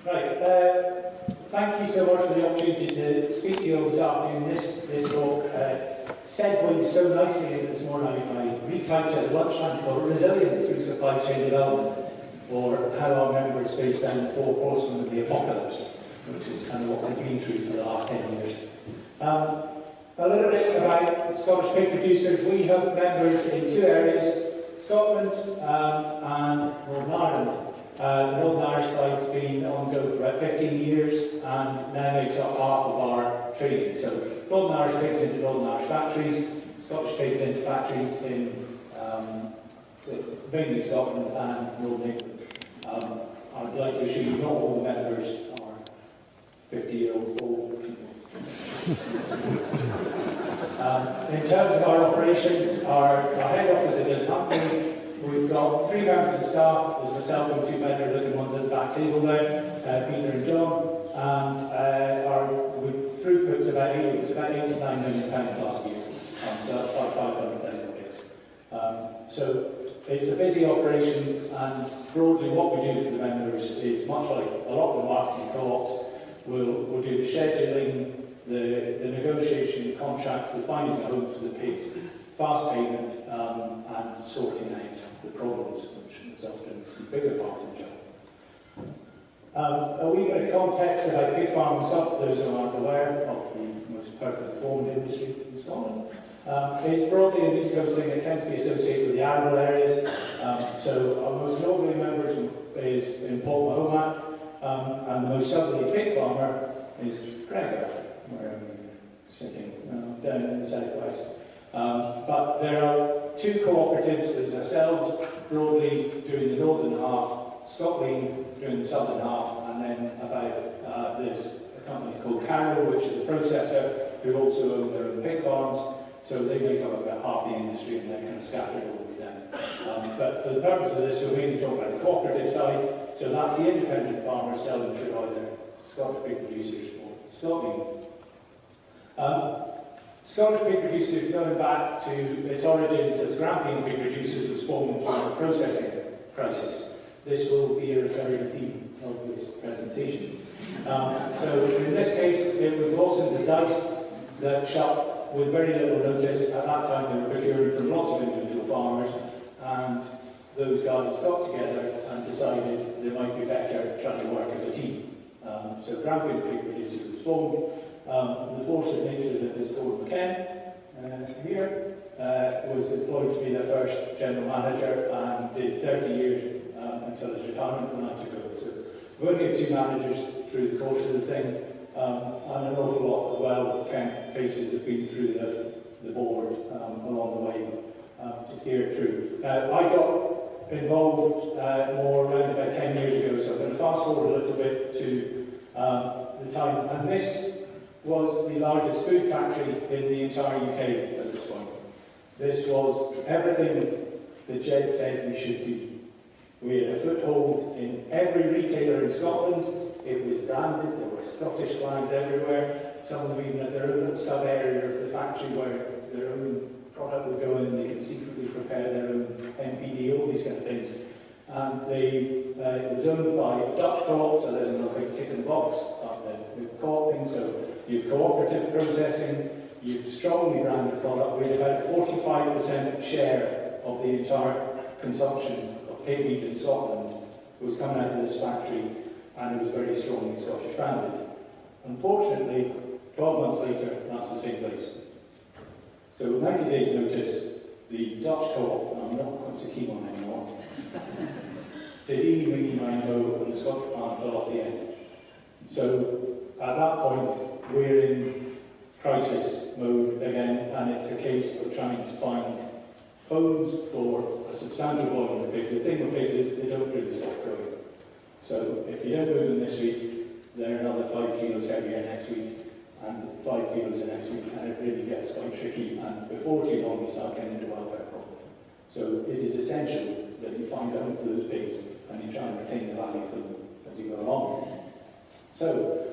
Right, thank you so much for the opportunity to speak to you all this afternoon. This talk segues so nicely into this morning. I retyped it at lunchtime called Resilience Through Supply Chain Development, or how our members face down the four horsemen of the apocalypse, which is kind of what we've been through for the last 10 years. A little bit about Scottish pig producers. We have members in two areas, Scotland and Northern Ireland. The Northern Irish side's been ongoing for about 15 years and now makes up half of our trading. So Northern Irish pigs into Northern Irish factories, Scottish pigs into factories in mainly Scotland and Northern England. I'd like to assure you not all the members are 50-year-old old people. In terms of our operations, our head office is in Hampton. We've got 3 members of staff. There's myself and 2 better-looking ones at the back table there, Peter and John. And our throughput's about 8 to 9 million pounds last year. So that's about 500,000 pigs. So it's a busy operation, and broadly what we do for the members is much like a lot of the marketing co-ops. We'll do the scheduling, the negotiation, the contracts, the finding the homes for the pigs, fast payment, and sorting out the problems, which is often the bigger part of the job. A wee bit of context about pig farming stuff, those who aren't aware of the most perfectly formed industry in Scotland. It's broadly an East Coast thing that tends to be associated with the arable areas. So our most northerly members is in Paul Mahomet, and the most southerly pig farmer is Gregor, where I'm sitting down in the southwest. But there are 2 cooperatives. There's ourselves broadly doing the northern half, Scotlean doing the southern half, and then there's a company called Carroll, which is a processor who also own their own pig farms. So they make up about half the industry, and they're kind of scattered all over them. But for the purpose of this, we're mainly talking about the cooperative side. So that's the independent farmers selling through either Scottish pig producers or Scotland. Scottish pig producers, going back to its origins as Grampian pig producers, was formed during the processing crisis. This will be a recurring theme of this presentation. So in this case, it was Lawson's and Dice that shut with very little notice. At that time, they were procuring from lots of individual farmers, and those guys got together and decided they might be better trying to work as a team. So Grampian pig producers was formed. The force of nature that is Gordon McKen here was employed to be their first general manager and did 30 years until his retirement when I took over. So we've only had 2 managers through the course of the thing, and an awful lot of well-kept faces have been through the board along the way to steer it through. I got involved more around about 10 years ago, so I'm going to fast forward a little bit to the time, and this was the largest food factory in the entire UK at this point. This was everything that Jed said we should do. We had a foothold in every retailer in Scotland. It was branded, there were Scottish flags everywhere. Some of them even had their own sub-area of the factory where their own product would go in, and they could secretly prepare their own MPD, all these kind of things. And it was owned by a Dutch co-op, so there's another big tick in the box up there with co-oping. So you've cooperative processing, you've strongly branded product. We had about 45% share of the entire consumption of pig meat in Scotland was coming out of this factory, and it was very strongly Scottish branded. Unfortunately, 12 months later, that's the same place. So 90 days notice, the Dutch co-op, I'm not quite so keen on anymore, did eeny, and the Scottish plant fell off the end. So at that point, we're in crisis mode again, and it's a case of trying to find homes for a substantial volume of pigs. The thing with pigs is they don't really stop growing. So if you don't move them this week, they're another 5 kilos heavier next week, and 5 kilos the next week, and it really gets quite tricky, and before too long you start getting into welfare problems. So it is essential that you find a home for those pigs, and you try and retain the value for them as you go along. So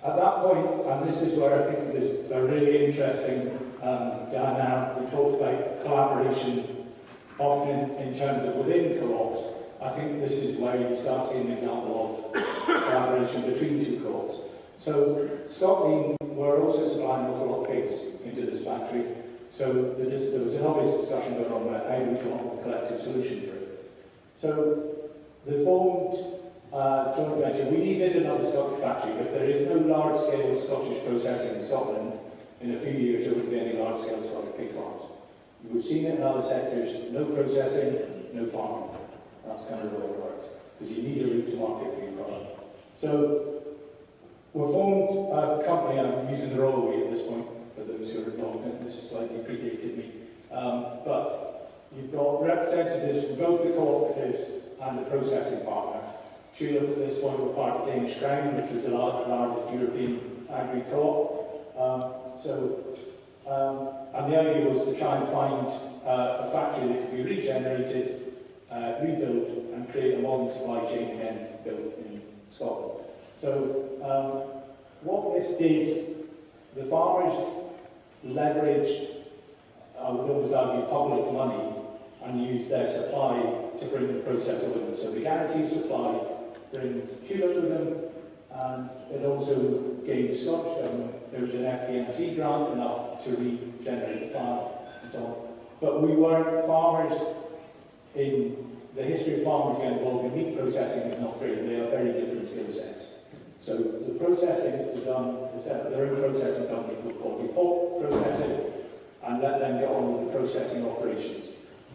at that point, and this is where I think there's a really interesting dynamic. We talked about collaboration often in terms of within co-ops, I think this is where you start seeing an example of collaboration between two co-ops. So Scotlean were also supplying an awful lot of pigs into this factory. So there was an obvious discussion going on about how do we come up with a collective solution for it. So they formed a joint venture. We needed another Scottish factory, but there is no large-scale Scottish processing in Scotland. In a few years, there won't be any large-scale Scottish pig farms. We've seen it in other sectors, no processing, no farming. That's kind of the way it works, because you need a route to market for your product. So we formed a company, I'm using the roll away at this point, for those who are involved. This slightly predated me. But you've got representatives from both the cooperatives and the processing partner. Tulip at this point were part of Danish Crown, which was the largest European agri co-op. And the idea was to try and find a factory that could be regenerated, rebuilt, and create a modern supply chain again built in Scotland. So what this did, the farmers leveraged, I would always argue, public money and used their supply to bring the process with them. So the guaranteed supply brings Tulip with them, and it also gave Scottish government, there was an FPMC grant enough to regenerate the plant and so on. But we weren't farmers. In the history of farmers getting involved in meat processing is not great. They are very different skill sets. So the processing was done, they set up their own processing company called Pork Processing, and let them get on with the processing operations.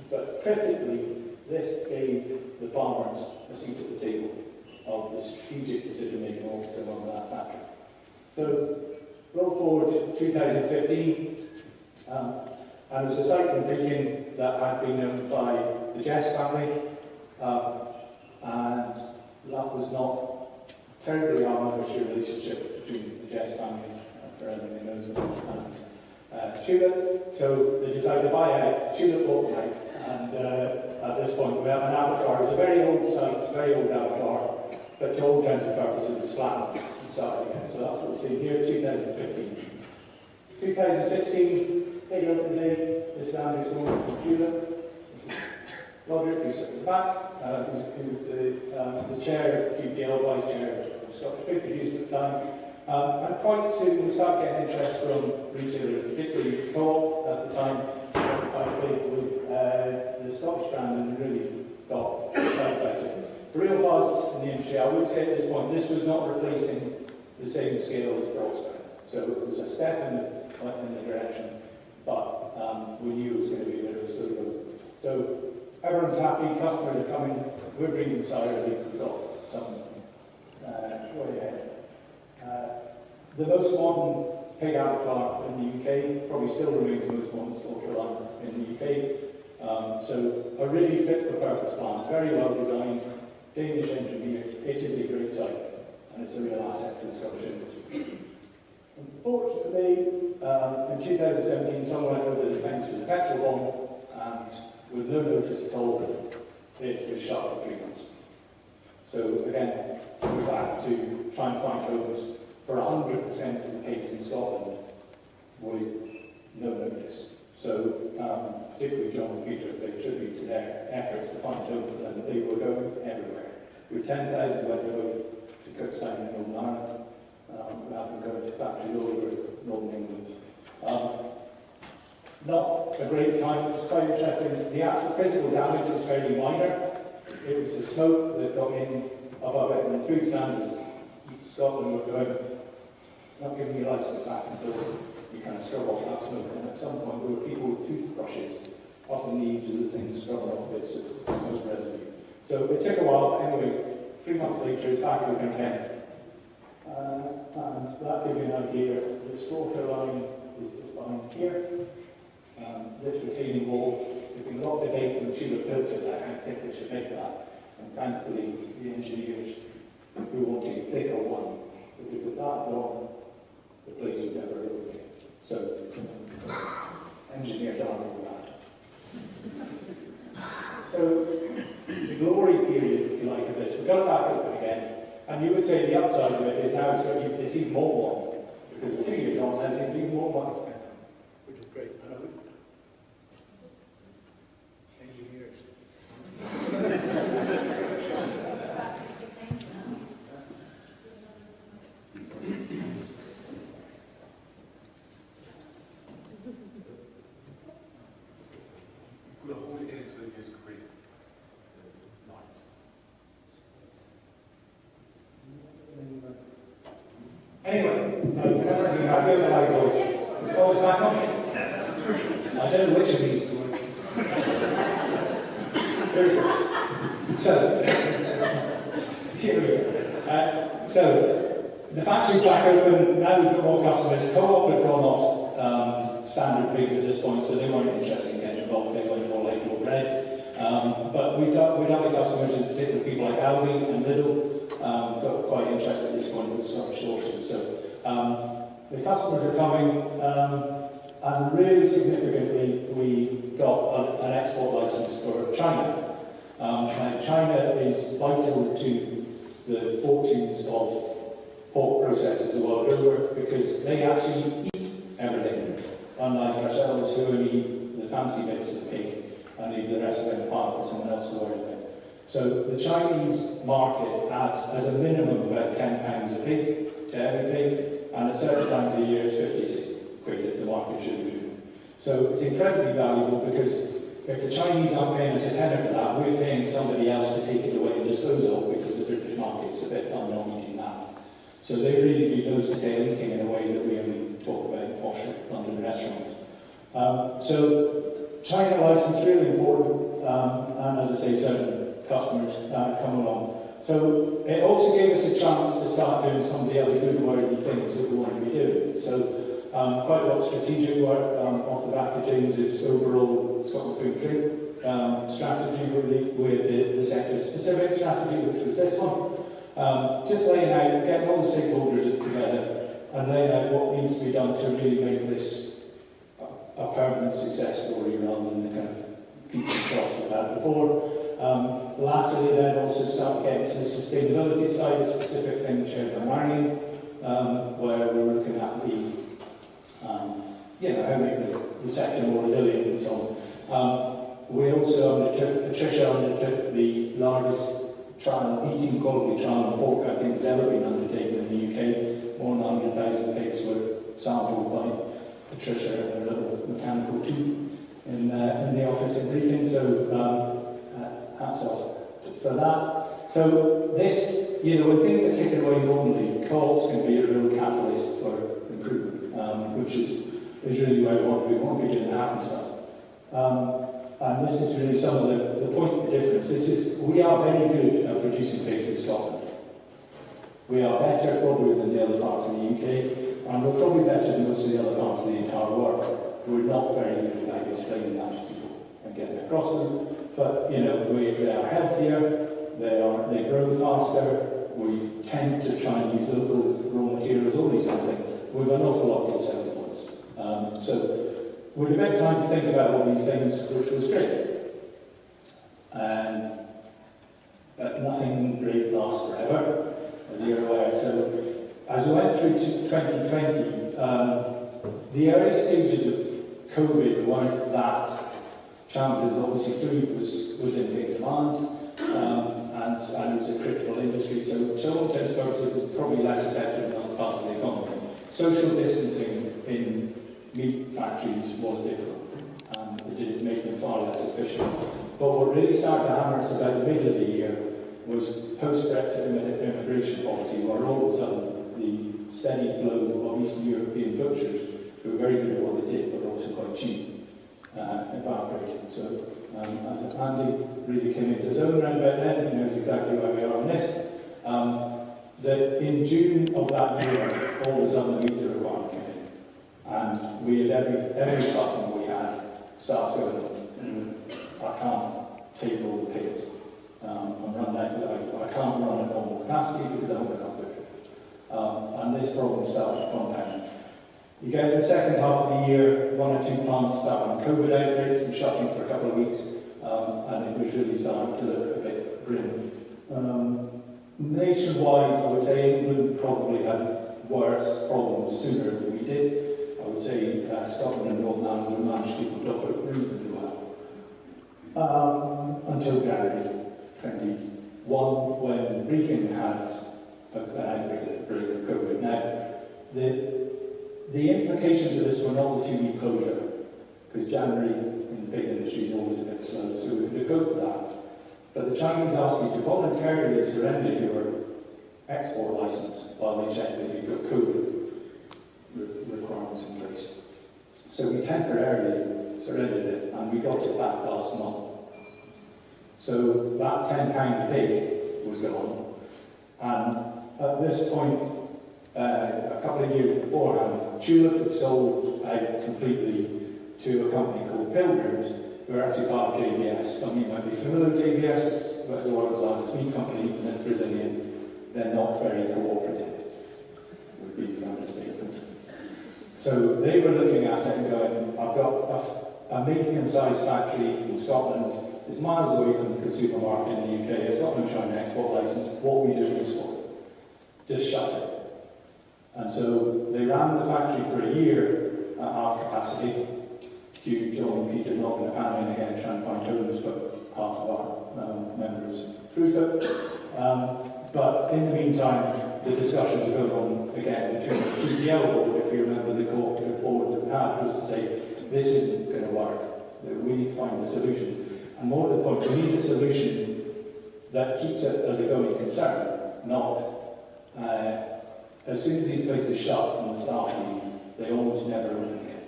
But critically, this gave the farmers a seat at the table of the strategic decision-making all to run that factory. So, roll forward to 2015, and it was a site in Brecon that had been owned by the Jess family, and that was not terribly harmonious relationship between the Jess family, for anyone who knows them, and Tulip. So they decided to buy out. Tulip bought them out, and at this point we have an abattoir. It's a very old site, very old abattoir, but to all intents and purposes it was flattened and started again. So that's what we're seeing here, 2015. 2016, take a look today. This land is one from Tulip. This is Roderick, who's at the back, who's the chair of QPL, vice chair of Scottish Pig Producers at the time. And quite soon we start getting interest from retailers, particularly Co-op at the time. I played with the Scottish brand and really got excited about it. The real buzz in the industry, I would say at this point, this was not replacing the same scale as Broadstone. So it was a step in the direction, but we knew it was going to be a bit of a slow go. So everyone's happy, customers are coming, we're bringing cider, we've got some way ahead. The most modern pig abattoir in the UK probably still remains the most modern slaughter line in the UK. So a really fit for purpose plant, very well designed, Danish engineer. It is a great site, and it's a real asset to the Scottish industry. Unfortunately, in 2017, someone went over the fence with a petrol bomb, and with no notice at all, it was shut for 3 months. So again, we're back to try and find homes for 100% of the pigs in Scotland with no notice. So, particularly John and Peter, they tribute to their efforts to find homes for them. They were going everywhere. With 10,000 went to Cookstown in Northern Ireland. We have them going to factories all over Northern England. Not a great time. It was quite interesting. The actual physical damage was fairly minor. It was the smoke that got in above it, and the food standards Scotland were going, not giving you license back until you kind of scrub off that smoke. And at some point, there were people with toothbrushes up in the eaves of the things scrubbing off bits of smoke residue. So it took a while, but anyway, 3 months later, it's back open again. And that gave you an idea. The slaughter line is behind here. This retaining wall, there's been a lot of debate when Tulip built it, like how thick they should make that. And thankfully, the engineers who wanted a thicker one, because at that long, the place would never open. So, engineers are with that. So, the glory period, if you like, of this, we've got it back open again. And you would say the upside of it is now it's even more one. Because with 2 years on, there's even more one. Which is great. Engineers. Anyway, everything I go to my voice. Oh, it's back on. I don't know which of these to work. Very good. So, here we go. So, the factory's back open. Now we've got more customers. Co-op had gone off standard pigs at this point, so they weren't interested in getting involved. They went more like low bread. But we'd have the customers, in particular people like Aldi and Lidl, got quite interested at this point with Scottish sourcing. So the customers are coming, and really significantly, we got an export license for China. And China is vital to the fortunes of pork processors the world over because they actually eat everything, unlike ourselves who only eat the fancy bits of the pig and leave the rest of it apart for someone else to worry about. So the Chinese market adds as a minimum about £10 a pig to every pig, and at certain times of the year it's 50, 60 quid if the market should be doing. So it's incredibly valuable because if the Chinese aren't paying us a tenner for that, we're paying somebody else to take it away and dispose of because the British market's a bit not eating that. So they really do nose to tail eating in a way that we only talk about in posh London restaurants. So China license really important, and as I say, certain customers come along. So it also gave us a chance to start doing some of the other good worthy things that we want to be doing. So quite a lot of strategic work off the back of James's overall Scotland food drink strategy with the sector-specific strategy, which was this one. Just laying out, getting all the stakeholders together and laying out what needs to be done to really make this a permanent success story rather than the kind of peaks and troughs we've had before. Latterly then also start getting to the sustainability side, a specific thing shared by Marion, where we're looking at the how make the sector more resilient and so on. We also Patricia undertook the largest eating quality trial on pork I think has ever been undertaken in the UK. More than 100,000 pigs were sampled by Patricia and her little mechanical tooth in the office in Brecon, so hats off for that. So this, when things are kicking away normally, co-ops can be a real catalyst for improvement, which is really where we want to be doing the happy stuff. And this is really some of the point of difference. We are very good at producing pigs in Scotland. We are better probably than the other parts of the UK, and we're probably better than most of the other parts of the entire world. We're not very good at explaining that to people and getting across them. But they are healthier, they grow faster, we tend to try and use local raw materials, all these other things. We've an awful lot of good selling points. So we had a bit of time to think about all these things, which was great. But nothing great lasts forever, as you're aware. So as we went through to 2020, the early stages of COVID weren't that challenging. Obviously food was in big demand, and it was a critical industry, so to all intents and purposes it was probably less effective than other parts of the economy. Social distancing in meat factories was difficult, and it did make them far less efficient. But what really started to hammer us about the middle of the year was post-Brexit immigration policy, where all of a sudden the steady flow of Eastern European butchers, who were very good at what they did, but also quite cheap, evaporated. So as Andy really came into his own round about then, he knows exactly where we are on this. That in June of that year, all of a sudden the visa requirement came in. And we had every customer we had starts going, I can't take all the pigs. I'm running out, I can't run at normal capacity because I haven't got butchers. And this problem started to compound. You get in the second half of the year, 1 or 2 plants start on COVID outbreaks and shutting for a couple of weeks, and it was really starting to look a bit grim. Nationwide, I would say England probably had worse problems sooner than we did. I would say Scotland and Northern Ireland managed to keep on top of it reasonably well. Until January 21, when Brecon had an outbreak of COVID. Now, the implications of this were not the 2-week closure, because January in the pig industry is always a bit slow, so we could go for that. But the Chinese asked you to voluntarily surrender your export license while they check that you've got code requirements in place. So we temporarily surrendered it, and we got it back last month. So that £10 pig was gone, and at this point, a couple of years beforehand, Tulip had sold out completely to a company called Pilgrims, who are actually part of JBS. Some of you might be familiar with JBS, it's the world's largest meat company, and it's Brazilian. They're not very cooperative, would be the understatement. So they were looking at it and going, I've got a medium-sized factory in Scotland. It's miles away from the consumer market in the UK. It's got no China export license. What are we doing this for? Just shut it. And so they ran the factory for a year at half capacity. John and Peter knocking a pan in again, trying to find homes, but half of our members through it. But in the meantime, the discussions were going on again between the PPL board, if you remember the cooperative board that we had, was to say, this isn't going to work. We need to find a solution. And more to the point, we need a solution that keeps it as a going concern, not as soon as these places shut and the staff leave, they almost never open again.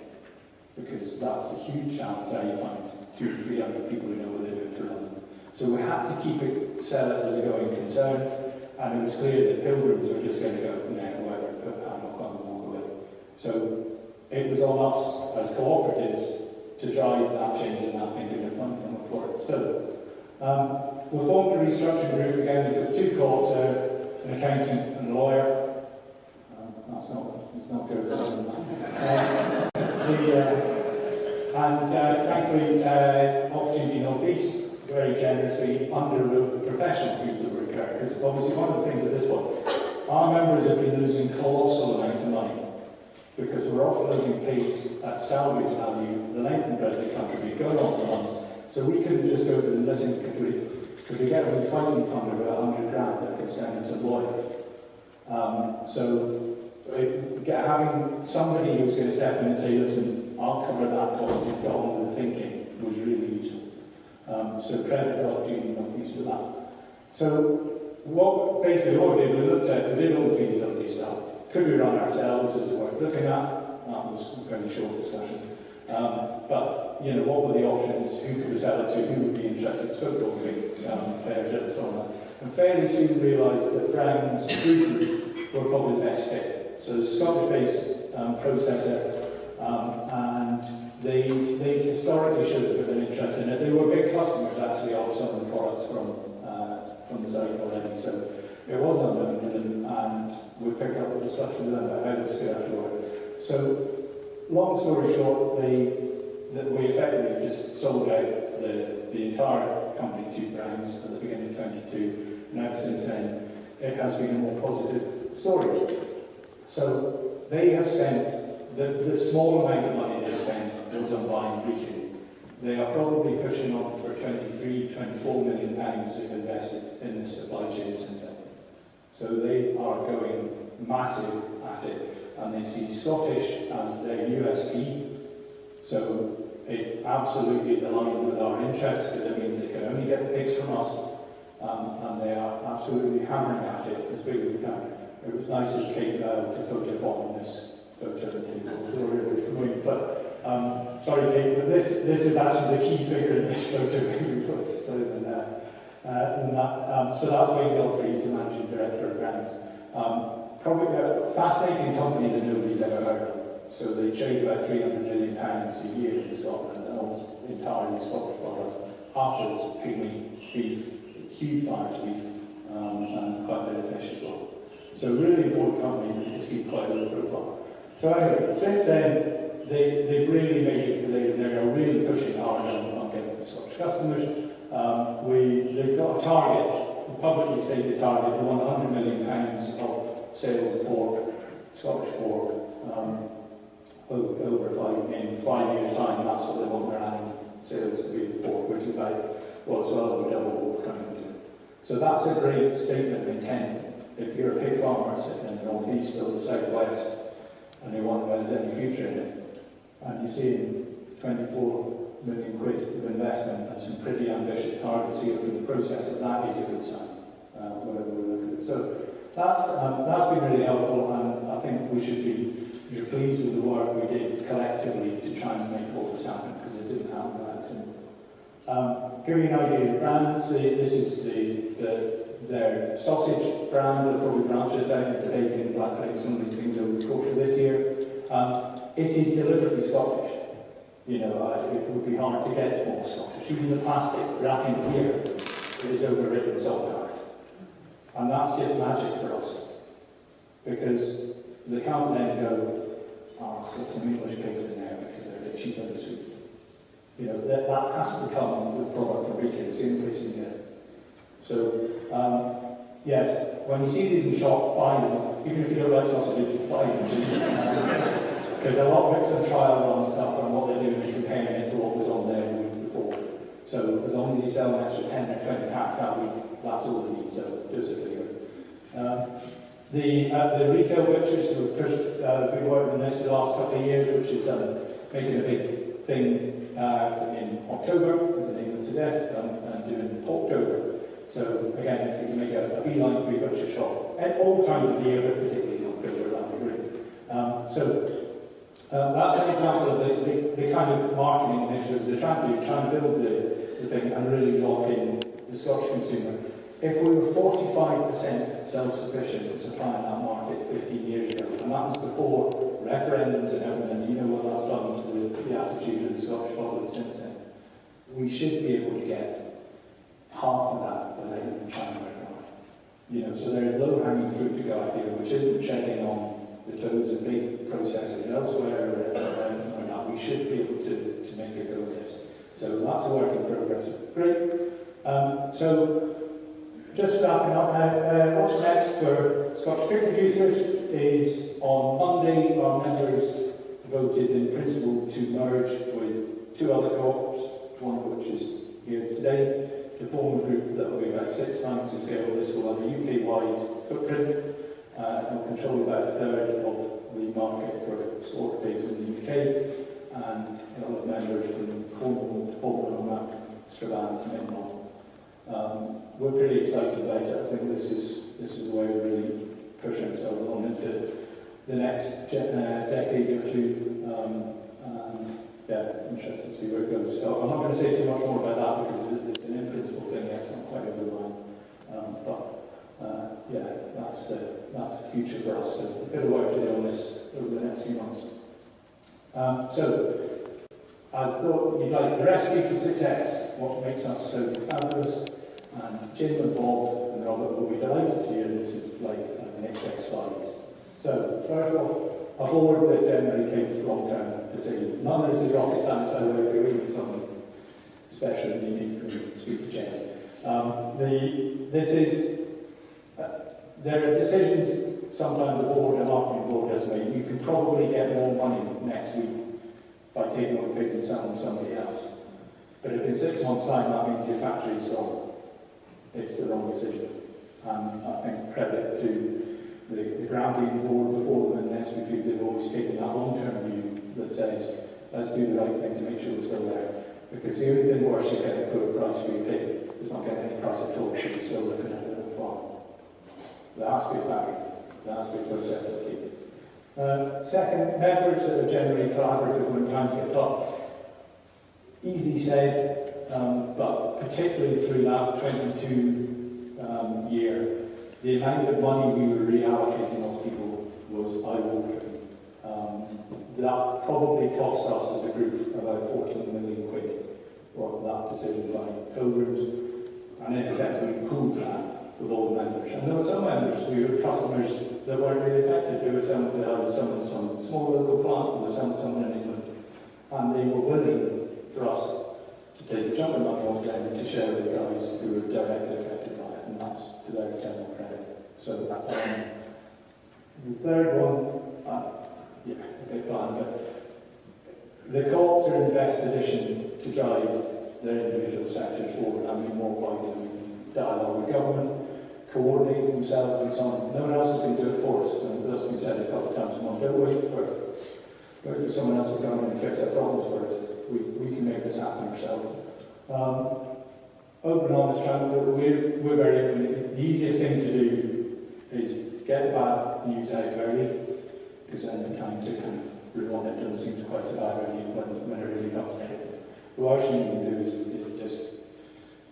Because that's a huge chance that you find 200 to 300 people who know what they're doing to them. So we had to keep it, sell it as a going concern, and it was clear that Pilgrims were just going to go, whatever, put a padlock on and walk away. So it was on us as cooperatives to drive that change in that thinking and funding for it. So we formed a restructuring group again. We've got 2 co-ops there, an accountant and a lawyer. It's not good. Thankfully, Opportunity North East very generously underwrote the professional fees that were incurred. Because obviously one of the things at this point, our members have been losing colossal amounts of money because we're offloading pigs at salvage value, the length and breadth of the country, we go on for months. So we couldn't just go to them and listen because we get a fighting fund of about 100 grand that can stand as a lawyer. Having somebody who's going to step in and say, listen, I'll cover that cost, you've got on with the thinking, was really useful. So credit to Opportunity North East for that. So what we did, we did all the feasibility stuff. Could we run ourselves? Is it worth looking at? That was a very short discussion. But, what were the options? Who could we sell it to? Who would be interested? Spoke to all the big players and so on. And fairly soon realised that Brown's Food Group were probably the best fit. So Scottish-based processor, and they historically showed a bit of an interest in it. They were big customers actually of some of the products from the site already, so it wasn't unlimited, and we picked up the discussion with them about how this could actually work. So, long story short, we effectively just sold out the entire company to Browns at the beginning of 22, and ever since then it has been a more positive story. So they have spent, the small amount of money they spent was on buying region. They are probably pushing on for 23, 24 million pounds they've invested in this supply chain since then. So they are going massive at it, and they see Scottish as their USP. So it absolutely is aligned with our interests, because it means they can only get the pigs from us, and they are absolutely hammering at it as big as they can. It was nice of Kate to photo on this photo, but sorry Kate, but this is actually the key figure in this photo we put, so that's Wayne Godfrey, he's the managing director of Brand. Probably a fascinating company that nobody's ever heard of. So they trade about £300 million a year in Scotland, and almost entirely Scottish product. Half of it's pigmeat, beef, huge farm beef, and quite a bit of fish as well. So really important company that just keep quite a low profile. So anyway, since then, they've really made it, they're really pushing hard on getting Scottish customers. They've got a target, publicly stated target, they want £100 million of sales of pork, Scottish pork, in 5 years' time. That's what they want their annual sales to be of pork, which is about, it's well over double what we're coming to. So that's a great statement of intent. If you're a pig farmer sitting in the northeast or the southwest, and you wonder whether there's any future in it, and you see 24 million quid of investment and some pretty ambitious targets here for the process, that is a good sign, whatever we look at it. So that's been really helpful, and I think we should be pleased with the work we did collectively to try and make all this happen, because it didn't happen by accident. Give you an idea of the brands. This is their sausage brand. They'll probably branch this out into bacon, black eggs, some of these things over the course of this year. It is deliberately Scottish. You know, it would be hard to get more Scottish. Even the plastic wrapping here is overwritten salt card. And that's just magic for us. Because they can't then go, oh, stick some English pigs in there because they're a bit cheaper and sweet. You know, that has to come with product from Beacon. It's the only place you can get it. So, yes, when you see these in the shop, buy them. Even if you don't like sausages, buy them. Because a lot of it's a trial run stuff, and what they're doing is comparing it to what was on there the week before. So as long as you sell an extra 10 or 20 packs that week, that's all they need, so just a clear. The retail butchers who have been working on this the last couple of years, which is making a big thing in October, as the name would suggest, and doing October. So again, if you can make a beeline for your butcher shop at all times of the year, but particularly in October, that would be great. That's an example of the kind of marketing initiatives they're trying to build the thing and really lock in the Scottish consumer. If we were 45% self-sufficient in supplying that market 15 years ago, and that was before referendums and everything, you know what that's done to the attitude of the Scottish public since then, we should be able to get half of that without even trying very hard. You know, so there's low-hanging fruit to go out here, which isn't shedding on the toes of big processes elsewhere or not. We should be able to make a go of this. So that's a work in progress. Great. So just wrapping up now, what's next for Scottish pig producers is on Monday our members voted in principle to merge with two other co-ops, one of which is here today, to form a group that will be about 6 times the scale. This will have a UK-wide footprint. It will control about a third of the market for slaughter pigs in the UK, and it will have members from Cornwall, Bolton, Strabane, and Minnon. We're pretty excited about it. I think this is the way we really push ourselves on into the next decade or two. Yeah, interested to see where it goes. So I'm not going to say too much more about that because it's an in-principle thing. It's not quite over the line. Yeah, that's the future for us. So a bit of work to do on this over the next few months. So I thought you'd like the recipe for success, what makes us so fabulous. And Jim and Bob and Robert will be delighted to hear this is like the next slides. So first off, a board that generally takes a long time to see. None of this is rocket science, by the way, if you're reading something special and unique from speak to Jen. There are decisions sometimes the board and marketing board has made. You can probably get more money next week by taking all the pigs and selling them to somebody else. But if in 6 months' time that means your factory's gone, it's the wrong decision. And I think credit to the grounding board before them and the SPP, they've always taken that long-term view that says, let's do the right thing to make sure we're still there. Because the only thing worse you get a poor price for your pig is not getting any price at all because you're still looking at it on the farm. There has to be a factory. There has to be a process of keeping. Second, members that are generally collaborative when times get tough. Easy said, but particularly through that 22 year, the amount of money we were reallocating on people was eye-watering. That probably cost us as a group about 14 million quid for that decision by Pilgrims, and in effect we pooled that with all the members. And there were some members who were customers that weren't really affected. They were selling to some small local plant, they were selling to someone in England, and they were willing for us to take a chunk of money off them and to share with the guys who were directly affected by it, and that's to their eternal credit. So the third one, yeah, a bit bland, but the co-ops are in the best position to drive their individual sectors forward and be more widely dialogue with government, coordinate themselves and so on. No one else is going to do it for us, and that's been said a couple of times a month. Don't wait for someone else to come in and fix our problems for us. We can make this happen ourselves. Open, honest, we're very open. The easiest thing to do is get the bad news out early, because then the time to kind of run it doesn't seem to quite so bad when it really comes to it. The worst thing you can do is just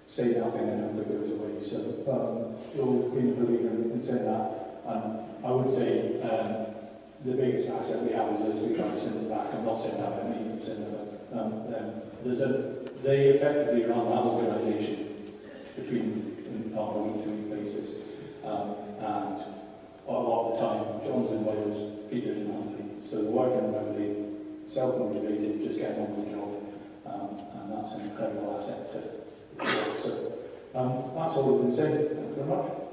say nothing and hope it goes away. So I've always been a believer in saying that. And I would say the biggest asset we have is those three guys in the back. I'm not saying that, I mean, they effectively run that organisation on a week-to-week basis. And a lot of the time, John's in Wales, Peter's in Huntley. So they're working remotely, self-motivated, just getting on with the job. And that's an incredible asset to the job. So that's all we can say. Thank you very much.